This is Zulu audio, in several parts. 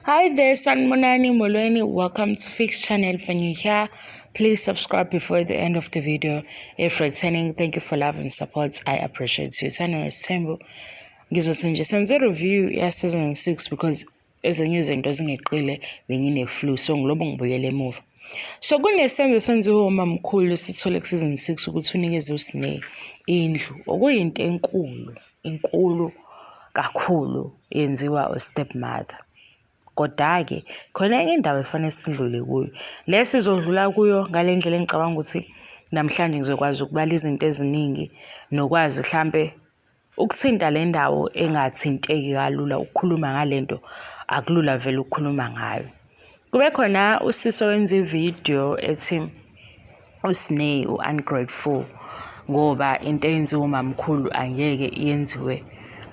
Hi there, Sanmonani Molweni. Welcome to Fix Channel. If you're here, please subscribe before the end of the video. If returning, thank you for love and support. I appreciate you. Uthando Nes'thembu. Ngizosenze review ya season 6 because ezinye izinto zingeqile bengine-flu, so ngilobo ngibuyele emuva. So kunesenzo senziwe umamkhulu sithole ku season 6 ukuthi unikeze uSneh indlu, okuyinto enkulu kakhulu yenziwa uStepmother. Kodwa-ke khona enye indaba esifanele sidlule kuyo. Le sizodlula kuyo ngale ndlela engicabanga ukuthi namhlanje ngizokwazi ukubala izinto eziningi nokwazi mhlambe ukuthinta le ndawo engathinteki kalula. Ukukhuluma ngalento akulula vele ukukhuluma ngayo. Kube khona usisi owenza ivideo ethi uSneh ungrateful ngoba into eyenziwa umamkhulu angeke yenziwe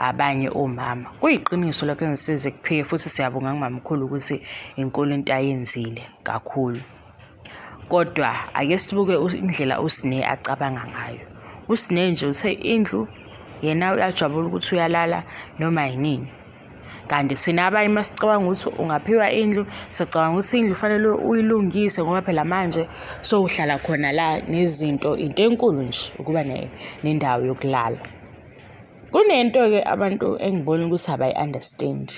abanye omama. Kuyiqiniso lokho engisize kuphike futhi siyabonga ngumamkhulu ukuthi inkulu into ayenzile kakhulu. Kodwa ake sibuke indlela uSneh acabanga ngayo. uSneh nje uthe indlu yena uyajabula ukuthi uyalala noma yinini. Kanti thina abanye masicabanga ukuthi ungaphiwa indlu, sicabanga ukuthi indlu fanele uyilungise ngoba phela manje so uhlala khona la nezinto, into enkulu nje ukuba nendawo yokulala. Kunento-ke abantu engibona ukuthi abayi-understand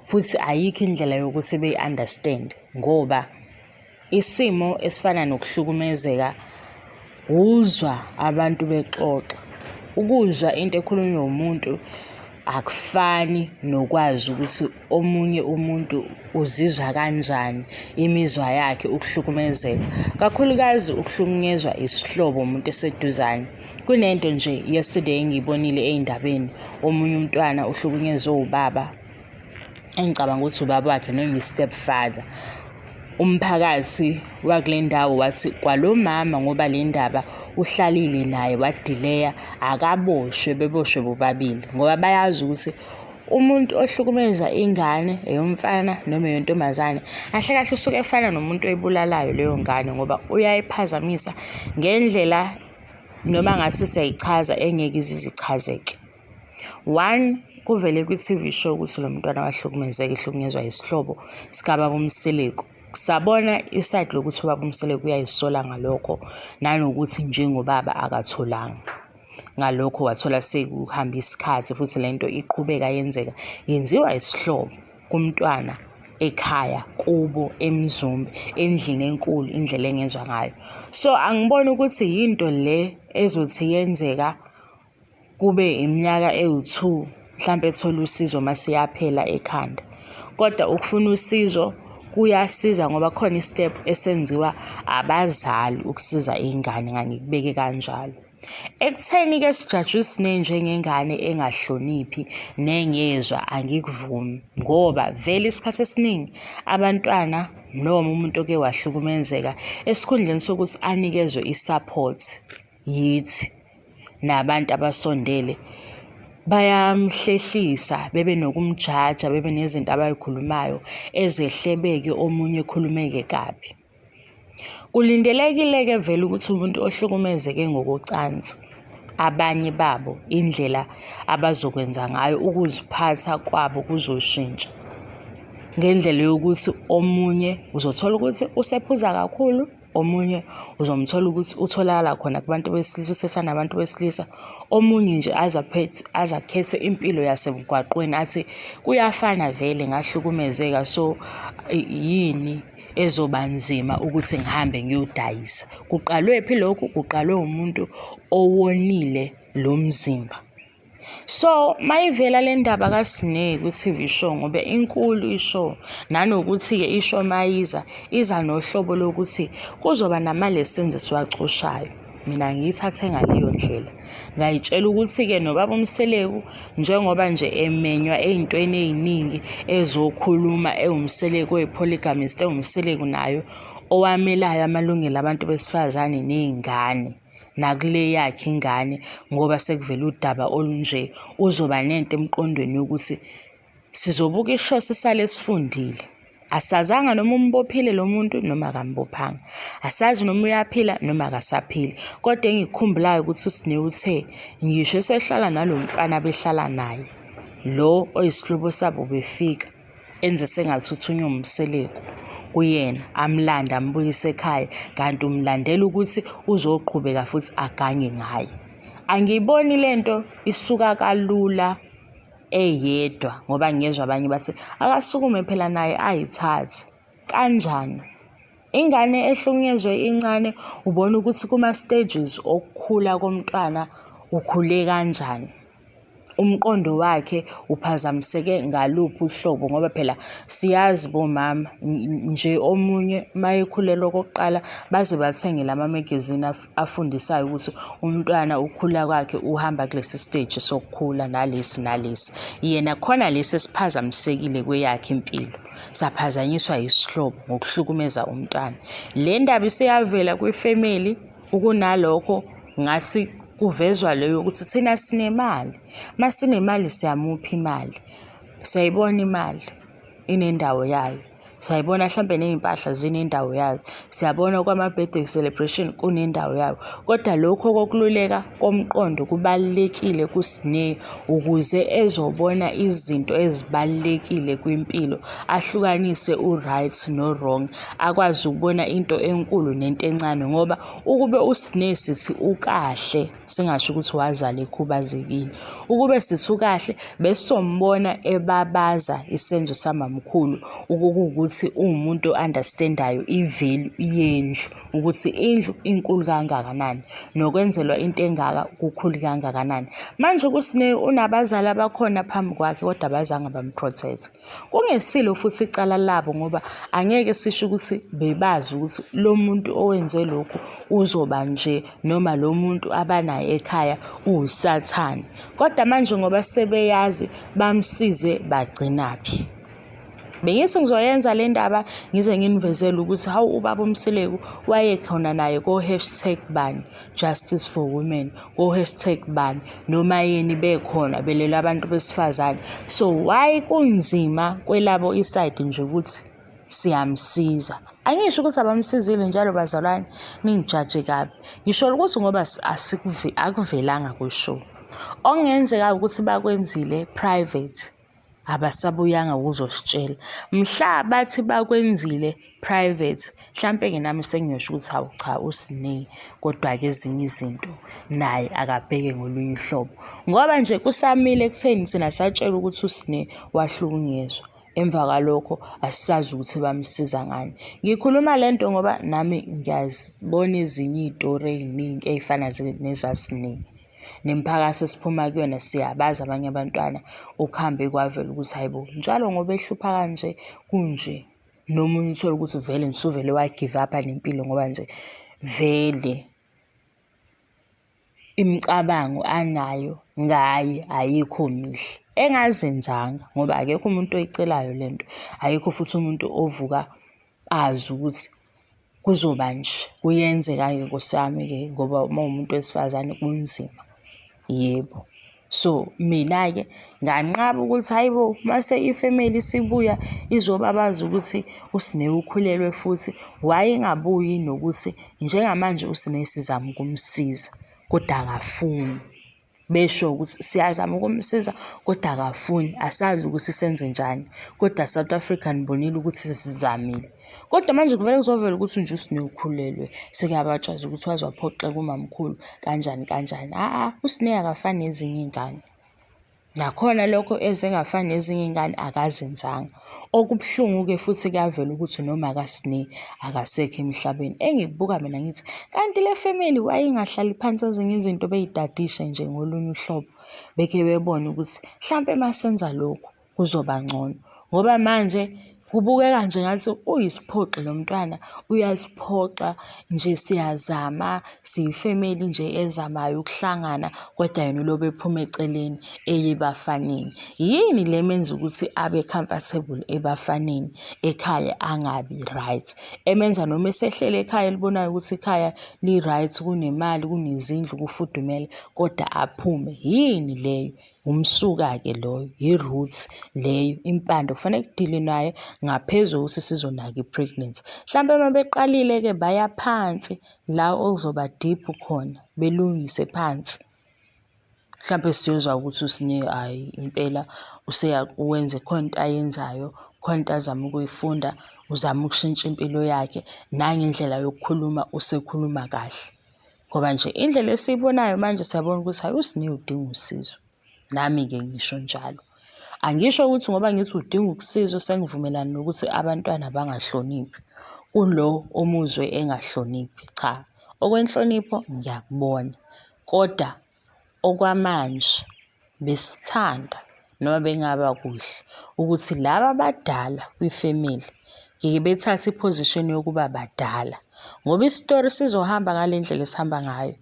futhi ayikho indlela yokuthi beyi-understand ngoba isimo esifana nokuhlukumezeka uzwa abantu bexoxa. Ukuzwa into ekhulunywa umuntu akufani nokwazi ukuthi omunye umuntu uzizwa kanjani, imizwa yakhe ukuhlukumezeka. Kakhulukazi ukuhlukunyezwa isihlobo umuntu eseduzane. Kunento nje yesterday engiyibonile ey'ndabeni, omunye umntwana uhlukunyezwe ubaba, engicabanga ukuthi ubaba wakhe noma i-stepfather. Umphakathi wakule ndawo wathi kwalo mama ngoba le ndaba uhlalile naye wadileya akaboshwe, beboshwe bobabili ngoba bayazi ukuthi umuntu ohlukumeza ingane eyomfana noma eyontombazane kahle kahle usuke efana nomuntu oyibulalayo leyo ngane ngoba uyayiphazamisa ngendlela noma ngathi siyayichaza engeke izichazeke. One, kuvele kwi-TV show ukuthi lo mntwana wahlukumezeka, ehlukunyezwa isihlobo sikababa Mseleku. Sabona iside lokuthi ubaba Mseleku uyayisola ngalokho, nanokuthi njengobaba akatholanga ngalokho, wathola sekuhamba isikhathi futhi lento iqhubeka yenzeka, yenziwa isihlobo kumntwana ekhaya kubo eMzumbe, endlini enkulu, indlela engenzwa ngayo. So angiboni ukuthi yinto le ezothi yenzeka kube iminyaka ewu-2 mhlampe ethola usizo masiyaphela ekhanda. Kodwa ukufuna usizo kuyasiza ngoba khona i-step esenziwa abazali ukusiza ingane, ngangikubeke kanjalo. Ekutheni-ke sijaje uSneh njengengane engahloniphi nengezwa, angikuvumi ngoba vele isikhathi esiningi abantwana noma umuntu oke wahlukumezeka esikhundleni sokuthi anikezwe i-support yithi nabantu abasondele, bayamhlehlisa, bebe nokumjaja, bebe nezinto abayikhulumayo ezehlebeke, omunye ekhulumeke kabi. Kulindelekile-ke vele ukuthi umuntu ohlukumezeke ngokocansi, abanye babo indlela abazokwenza ngayo, ukuziphatha kwabo kuzoshintsha ngendlela yokuthi omunye uzothola ukuthi usephuza kakhulu, omunye uzomthola ukuthi utholakala khona kubantu besilisa, usethanda abantu besilisa, omunye nje azakhethe impilo yasemgwaqweni athi kuyafana vele ngahlukumezeka, so yini ezoba nzima ukuthi ngihambe ngiyodayisa. Kuqalwephi lokhu? Kuqalwe umuntu owonile lo mzimba. So mayivela le ndaba kaSneh ku-TV show ngoba inkulu ishow, nanokuthi-ke ishow mayiza iza nohlobo lokuthi kuzoba nama-lessons esiwacoshayo. Mina ngiyithathe ngaleyo ndlela, ngayitshela ukuthi-ke nobaba Mseleku njengoba nje emenywa ey'ntweni ey'ningi ezokhuluma, ewumseleku, oyi-polygamist, ewumseleku nayo owamelayo amalungelo abantu besifazane ney'ngane nakule yakhe ingane, ngoba sekuvela udaba olunje uzoba nento emqondweni yokuthi sizobuka ishow sisale sifundile. Asazanga noma umbophile lo muntu noma akambophanga, asazi noma uyaphila noma akasaphili. Kodwa engikukhumbulayo ukuthi uSneh uthe ngisho esehlala nalo mfana behlala naye, lo oyisihlobo sabo befika enze sengathi unyumseleku kuyena, amlanda ambuyise ekhaya, kanti umlandela ukuthi uzoqhubeka futhi agange ngaye. Angiyiboni lento isuka kalula eyedwa ngoba ngiyezwa abanye bathi akasukume phela naye ayithathe. Kanjani? Ingane ehlukunyezwe incane ubona ukuthi kuma-stages okukhula komntwana ukhule kanjani, umqondo wakhe uphazamiseke ngaluphi uhlobo, ngoba phela siyazi bomama nje omunye mayekhulelwa okokuqala baze bathenge lama-magazine afundisayo ukuthi umntwana ukhula kwakhe uhamba kulesi stage sokukhula nalesi nalesi. Yena khona lesi esiphazamisekile kweyakhe impilo, saphazanyiswa yisihlobo ngokuhlukumeza umntwana. Le ndaba iseyavela kwifamily, ukunalokho ngathi kuvezwa leyo ukuthi thina sinemali, masinemali siyamupha imali, siyayibona imali inendawo yayo, siyayibona mhlambe ney'mpahla zinendawo yayo, siyabona kwama-birthday celebration kunendawo yayo. Kodwa lokho kokululeka komqondo kubalulekile kuSineya ukuze ezobona izinto ezibalulekile kwimpilo, ahlukanise u-right no-wrong, akwazi ukubona into enkulu nento encane, ngoba ukube uSineya sithi ukahle, singasho ukuthi wazala ekhubazekile, ukube sithi ukahle besizombona ebabaza isenzo samamkhulu, ukuthi uwumuntu o-understand-ayo i-value yendlu, ukuthi indlu inkulu kangakanani nokwenzelwa into engaka kukhulu kangakanani. Manje kuSineya unabazali abakhona phambi kwakhe kodwa abazange bamprotect. Kungesilo futhi icala labo, ngoba angeke sisho ukuthi bebazi ukuthi lo muntu owenze lokhu uzoba nje, noma lo muntu abanaye ekhaya uyisathane. Kodwa manje ngoba sebeyazi bamsize bagcinaphi. Bengithi ngizoyenza le ndaba ngize nginivezele ukuthi hawu ubaba Mseleku wayekhona naye ko-hashtag bani justice for women, ko-hashtag bani noma yeni bekhona belela abantu besifazane. So why kunzima kwelabo iside nje ukuthi siyamsiza? Angisho ukuthi abamsizile njalo bazalwane ningijaje kabi, ngisho ukuthi ngoba akuvelanga kwishow. Okungenzeka ukuthi bakwenzile private, abasabuyanga ukuzositshela. Mhla bathi bakwenzile private, mhlampe-ke nami sengiyosho ukuthi hawu cha uSineya, kodwa-ke ezinye izinto naye akabheke ngolunye uhlobo, ngoba nje kusamile ekutheni thina satshelwa ukuthi uSineya wahlukunyezwa. Emva kwalokho asisazi ukuthi bamsiza ngani. Ngikhuluma lento ngoba nami ngiyazibona ezinye iy'tori ey'ningi ey'fana nezaSineya. Nemiphakathi esiphuma kuyona siyabazi abanye abantwana ukuhambe kwavela ukuthi hayibo njalo ngoba ehlupha kanje kunje, nomunye uthole ukuthi vele nisuvele wa-give up nempilo ngoba nje vele imicabango anayo ngaye ayikho mihle, engazenzanga, ngoba akekho umuntu oyicelayo lento, ayikho futhi umuntu ovuka azi ukuthi kuzoba nje, kuyenzeka-ke kusami-ke ngoba uma umuntu wesifazane kunzima. Yebo. So mina-ke nganqaba ukuthi hayibo mase ifamily sibuya izobabaza ukuthi uSineya ukhulelwe futhi wayengabuyi nokuthi njengamanje uSineya sizama ukumsiza kodwa akafuni. Besho ukuthi siyazama ukumsiza kodwa akafuni, asazi ukuthi senze njani, kodwa South Africa nibonile ukuthi sizamile. Kodwa manje kuvele kuzovela ukuthi nje uSineya ukhulelwe, sekuyabatshaza ukuthi waze waphoqeka umamkhulu kanjani kanjani. uSineya akafani nezinye iy'ngane, nakhona lokho ezengafani nezinye iy'ngane akazenzanga. Okubuhlungu-ke futhi kuyavela ukuthi noma kaSineya akasekho emhlabeni. Engikubuka mina ngithi kanti le family wayingahlali phansi ezinye izinto bey'tadishe nje ngolunye uhlobo, bekhe bebone ukuthi mhlampe masenza lokhu kuzoba ngcono, ngoba manje kubukeka nje ngathi uyisiphoqi lo mntwana, uyasiphoqa nje, siyazama, siyifamily nje ezamayo ukuhlangana, kodwa yena ulobe ephuma eceleni eyebafaneni. Yini le menza ukuthi abe comfortable ebafaneni, ekhaya angabi right, emenza noma esehlele ekhaya elibonayo ukuthi ikhaya li-right, kunemali, kunezindlu, kufudumele, kodwa aphume. Yini leyo? Umsuka-ke loyo, i-roots leyo, impande kufanele kudile nayo ngaphezu kokuthi sizonaka i-pregnancy. Mhlampe uma beqalile-ke baya phansi la okuzoba deep khona, belungise phansi, Mhlampe siyozwa ukuthi uSineyo hhayi impela wenze khona into ayenzayo, khona into azama ukuyifunda, uzama ukushintsha impilo yakhe, nangendlela yokukhuluma usekhuluma kahle. Ngoba nje indlela esiyibonayo manje siyabona ukuthi hayi uSineyo udinga usizo. Nami-ke ngisho njalo. Angisho ukuthi ngoba ngithi udinga usizo sengivumelana nokuthi abantwana bangahloniphi. Kulo omuzwe engahloniphi, cha. Okwenhlonipho ngiyakubona. Kodwa okwamanje besithanda noma bengaba kuhle ukuthi laba abadala kwifemeli ngeke bethathe iphozishini yokuba badala. Ngoba isitori sizohamba ngale ndlela esihamba ngayo.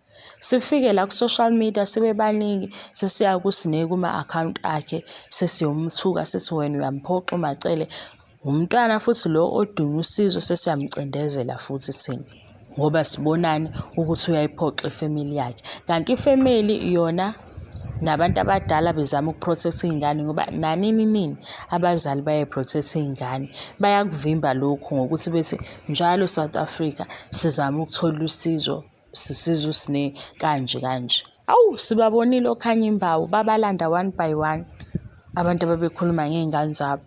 Sifike la ku-social media sibe baningi, sesiya kuSineyo kuma-akhawunti akhe, sesiyomthuka sithi wena uyamphoqa uMacele. Umntwana futhi lo odinga usizo sesiyamcindezela futhi thina. Ngoba sibonani ukuthi uyayiphoqa ifemeli yakhe. Kanti ifemeli yona nabantu abadala bezama ukuprotect iy'ngane ngoba nanini abazali bayayi-protect iy'ngane. Bayakuvimba lokhu ngokuthi bethi njalo South Africa sizama ukuthola usizo, sisiza uSineyo kanje kanje. Awu, sibabonile okhanya imbawu, babalanda one by one abantu ababekhuluma ngey'ngane zabo.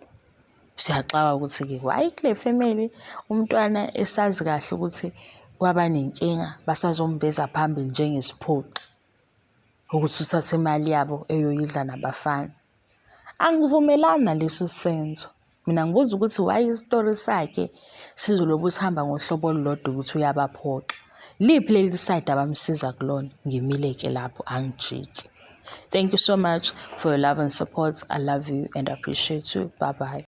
Siyaxaka ukuthi-ke why kule family umntwana esazi kahle ukuthi kwaba nenkinga basazombeza phambili njengesiphoqi ukuthi uthathe imali yabo eyoyidla nabafana. Angivumelani naleso senzo. Mina ngibuza ukuthi why isitori sakhe sizolobe sihamba ngohlobo olulodwa ukuthi uyabaphoqa. Liphi leli side abamsiza kulona? Ngimile-ke lapho, angijiki. Thank you so much for your love and support. I love you and appreciate you. Bye-bye.